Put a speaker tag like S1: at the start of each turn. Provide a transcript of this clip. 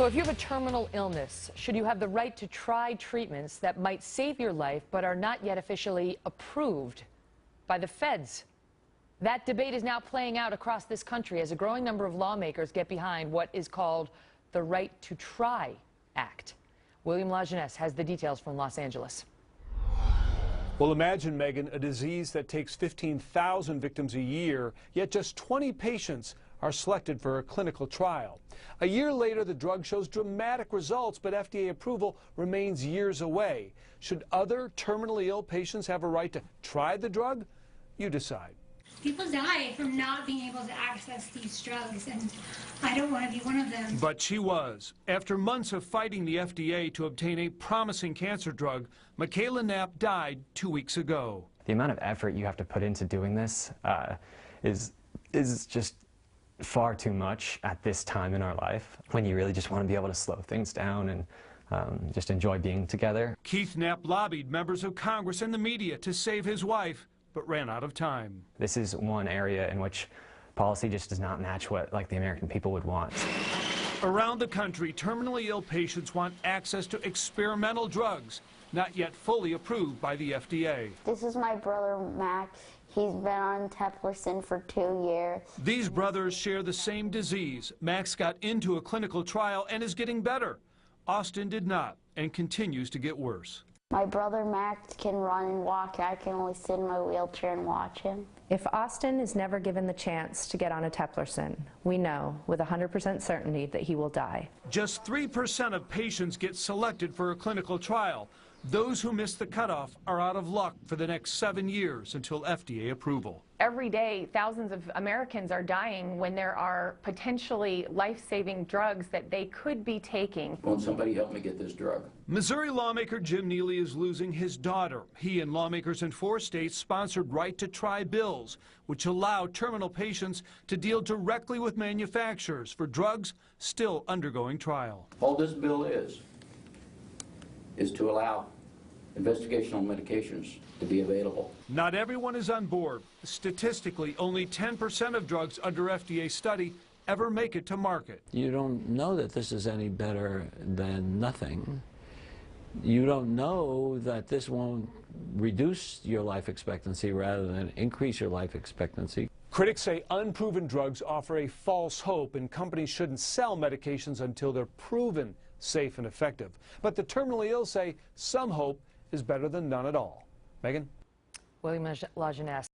S1: So if you have a terminal illness, should you have the right to try treatments that might save your life but are not yet officially approved by the feds? That debate is now playing out across this country as a growing number of lawmakers get behind what is called the Right to Try Act. William Lajeunesse has the details from Los Angeles.
S2: Well, imagine, Megan, a disease that takes 15,000 victims a year, yet just 20 patients are selected for a clinical trial. A year later, the drug shows dramatic results, but FDA approval remains years away. Should other terminally ill patients have a right to try the drug? You decide.
S3: People die from not being able to access these drugs, and I don't want to be one of them.
S2: But she was. After months of fighting the FDA to obtain a promising cancer drug, Michaela Knapp died 2 weeks ago.
S4: The amount of effort you have to put into doing this is just far too much at this time in our life, when you really just want to be able to slow things down and just enjoy being together.
S2: Keith Knapp lobbied members of Congress and the media to save his wife, but ran out of time.
S4: This is one area in which policy just does not match what the American people would want.
S2: Around the country, terminally ill patients want access to experimental drugs, not yet fully approved by the FDA.
S5: This is my brother, Max. He's been on Teplerson for 2 years.
S2: These brothers share the same disease. Max got into a clinical trial and is getting better. Austin did not and continues to get worse.
S5: My brother Max can run and walk. I can only sit in my wheelchair and watch him.
S6: If Austin is never given the chance to get on a Teplerson, we know with 100% certainty that he will die.
S2: Just 3% of patients get selected for a clinical trial. Those who miss the cutoff are out of luck for the next 7 years until FDA approval.
S7: Every day, thousands of Americans are dying when there are potentially life-saving drugs that they could be taking.
S8: Won't somebody help me get this drug?
S2: Missouri lawmaker Jim Neely is losing his daughter. He and lawmakers in 4 states sponsored Right to Try bills, which allow terminal patients to deal directly with manufacturers for drugs still undergoing trial.
S8: All this bill is to allow investigational medications to be available.
S2: Not everyone is on board. Statistically, only 10% of drugs under FDA study ever make it to market.
S9: You don't know that this is any better than nothing. You don't know that this won't reduce your life expectancy rather than increase your life expectancy.
S2: Critics say unproven drugs offer a false hope, and companies shouldn't sell medications until they're proven safe and effective. But the terminally ill say some hope is better than none at all. Megan?
S1: William Lajeunesse.